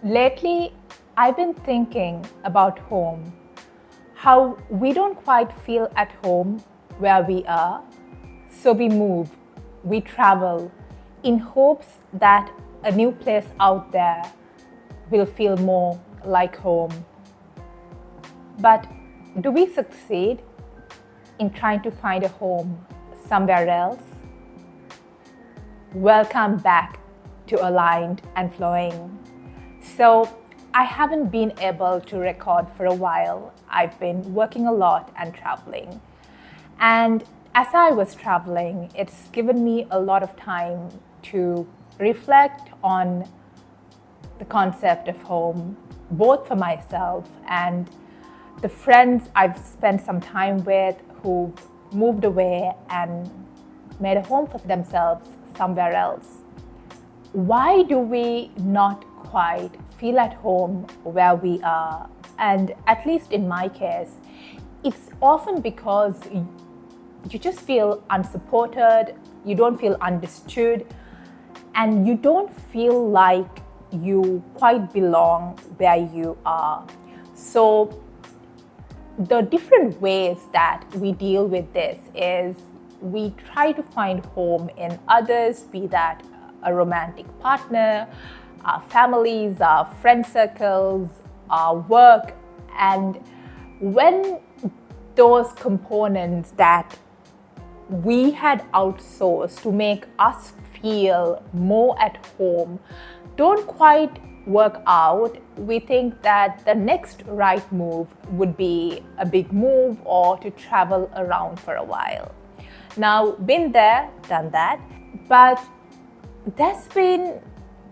Lately, I've been thinking about home, how we don't quite feel at home where we are. So we move, we travel in hopes that a new place out there will feel more like home. But do we succeed in trying to find a home somewhere else? Welcome back to Aligned and Flowing. So, I haven't been able to record for a while. I've been working a lot and traveling. And as I was traveling, it's given me a lot of time to reflect on the concept of home, both for myself and the friends I've spent some time with who moved away and made a home for themselves somewhere else. Why do we not quite feel at home where we are? And at least in my case, it's often because you just feel unsupported, you don't feel understood, and you don't feel like you quite belong where you are. So the different ways that we deal with this is we try to find home in others, be that a romantic partner, our families, our friend circles, our work. And when those components that we had outsourced to make us feel more at home don't quite work out, we think that the next right move would be a big move or to travel around for a while. Now, been there, done that, but there's been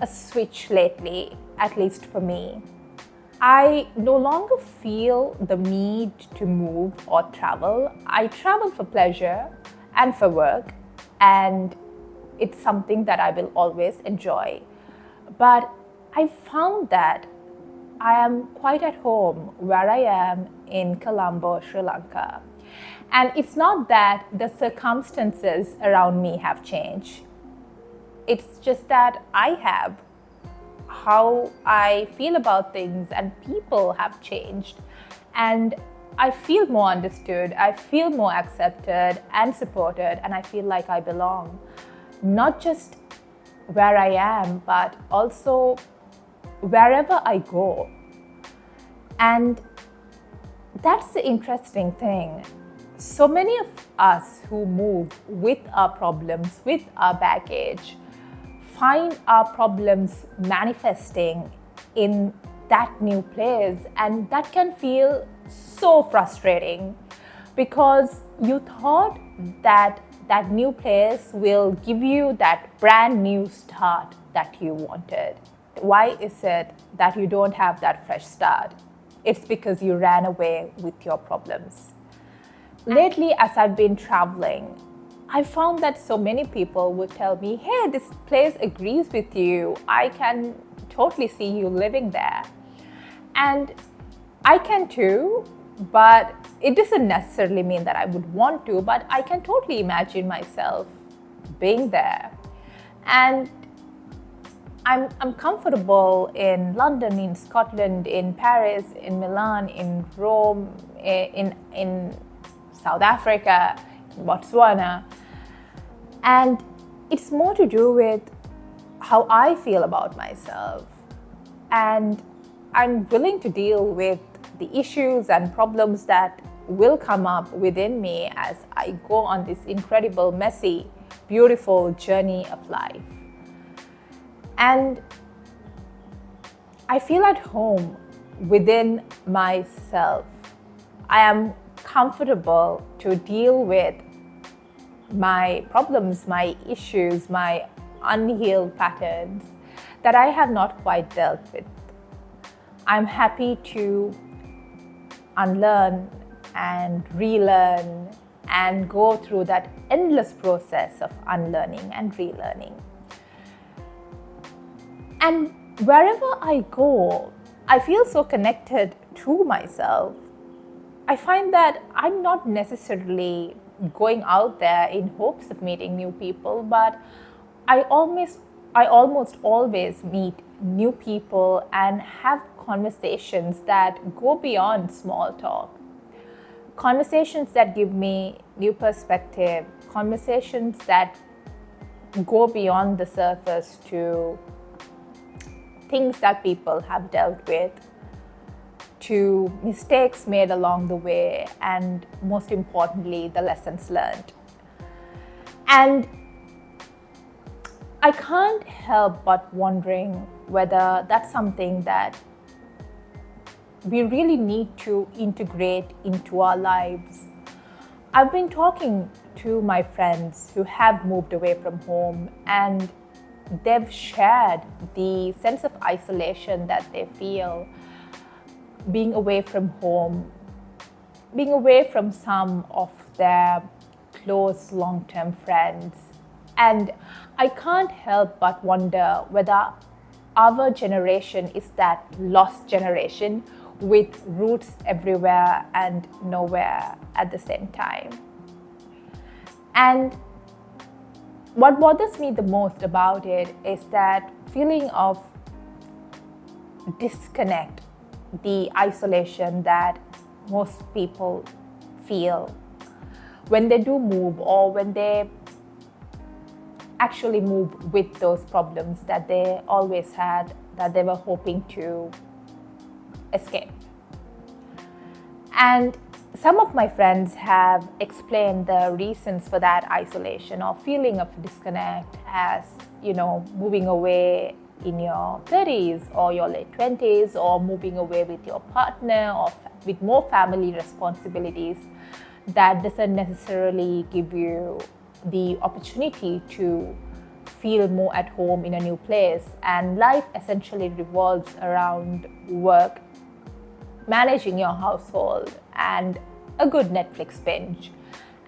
a switch lately, at least for me. I no longer feel the need to move or travel. I travel for pleasure and for work, and it's something that I will always enjoy. But I found that I am quite at home where I am in Colombo, Sri Lanka. And it's not that the circumstances around me have changed. It's just that I have. How I feel about things and people have changed. And I feel more understood, I feel more accepted and supported, and I feel like I belong. Not just where I am, but also wherever I go. And that's the interesting thing. So many of us who move with our problems, with our baggage, find our problems manifesting in that new place, and that can feel so frustrating because you thought that that new place will give you that brand new start that you wanted. Why is it that you don't have that fresh start? It's because you ran away with your problems. Lately, as I've been traveling, I found that so many people would tell me, hey, this place agrees with you. I can totally see you living there. And I can too, but it doesn't necessarily mean that I would want to, but I can totally imagine myself being there. And I'm comfortable in London, in Scotland, in Paris, in Milan, in Rome, in South Africa, in Botswana. And it's more to do with how I feel about myself. And I'm willing to deal with the issues and problems that will come up within me as I go on this incredible, messy, beautiful journey of life. And I feel at home within myself. I am comfortable to deal with my problems, my issues, my unhealed patterns that I have not quite dealt with. I'm happy to unlearn and relearn and go through that endless process of unlearning and relearning. And wherever I go, I feel so connected to myself. I find that I'm not necessarily going out there in hopes of meeting new people, but I almost I almost always meet new people and have conversations that go beyond small talk. Conversations that give me new perspective, conversations that go beyond the surface to things that people have dealt with, to mistakes made along the way, and most importantly, the lessons learned. And I can't help but wondering whether that's something that we really need to integrate into our lives. I've been talking to my friends who have moved away from home, and they've shared the sense of isolation that they feel being away from home, being away from some of their close long-term friends. And I can't help but wonder whether our generation is that lost generation with roots everywhere and nowhere at the same time. And what bothers me the most about it is that feeling of disconnect, the isolation that most people feel when they do move, or when they actually move with those problems that they always had, that they were hoping to escape. And some of my friends have explained the reasons for that isolation or feeling of disconnect as, moving away in your 30s or your late 20s, or moving away with your partner, or with more family responsibilities that doesn't necessarily give you the opportunity to feel more at home in a new place. And life essentially revolves around work, managing your household, and a good Netflix binge.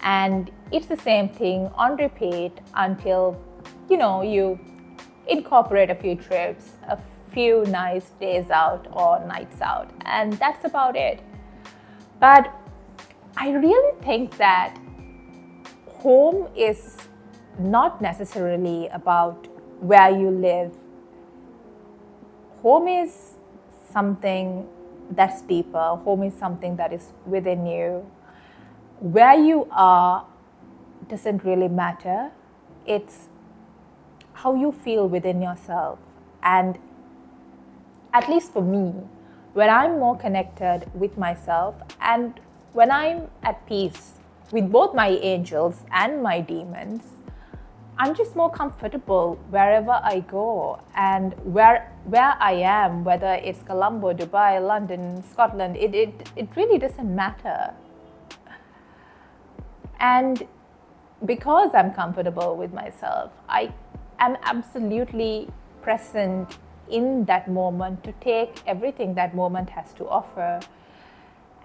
And it's the same thing on repeat until, you incorporate a few trips, a few nice days out or nights out, and that's about it. But I really think that home is not necessarily about where you live. Home is something that's deeper. Home is something that is within you. Where you are doesn't really matter. It's how you feel within yourself. And at least for me, when I'm more connected with myself, and when I'm at peace with both my angels and my demons, I'm just more comfortable wherever I go, and where I am, whether it's Colombo, Dubai, London, Scotland, it really doesn't matter. And because I'm comfortable with myself, I am absolutely present in that moment to take everything that moment has to offer.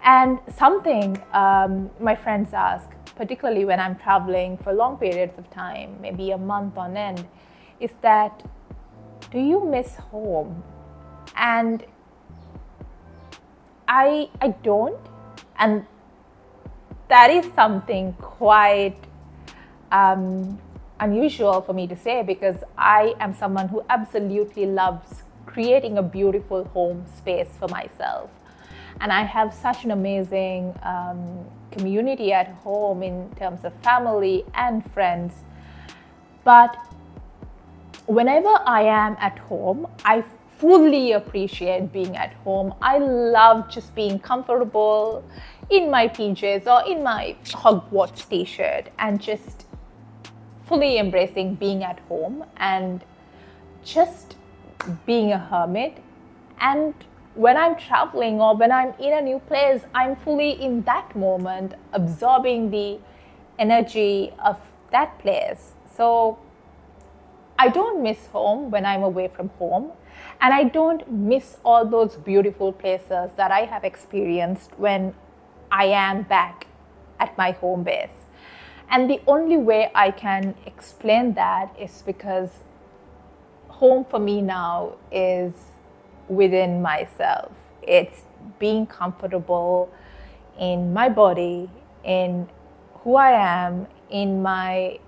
And something my friends ask, particularly when I'm traveling for long periods of time, maybe a month on end, is that, do you miss home? And I don't. And that is something quite unusual for me to say, because I am someone who absolutely loves creating a beautiful home space for myself. And I have such an amazing community at home in terms of family and friends. But whenever I am at home, I fully appreciate being at home. I love just being comfortable in my PJs or in my Hogwarts t-shirt and just fully embracing being at home and just being a hermit. And when I'm traveling or when I'm in a new place, I'm fully in that moment, absorbing the energy of that place. So I don't miss home when I'm away from home, and I don't miss all those beautiful places that I have experienced when I am back at my home base. And the only way I can explain that is because home for me now is within myself. It's being comfortable in my body, in who I am, in my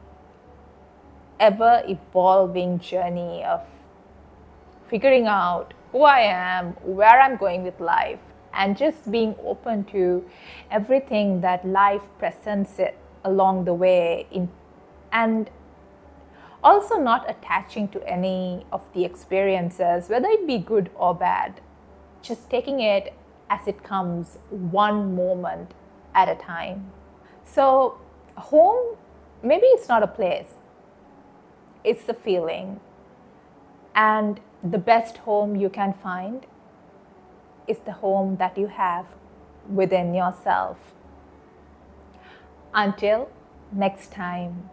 ever evolving journey of figuring out who I am, where I'm going with life, and just being open to everything that life presents it along the way, and also not attaching to any of the experiences, whether it be good or bad, just taking it as it comes, one moment at a time. So, home, maybe it's not a place, it's a feeling. And the best home you can find is the home that you have within yourself. Until next time.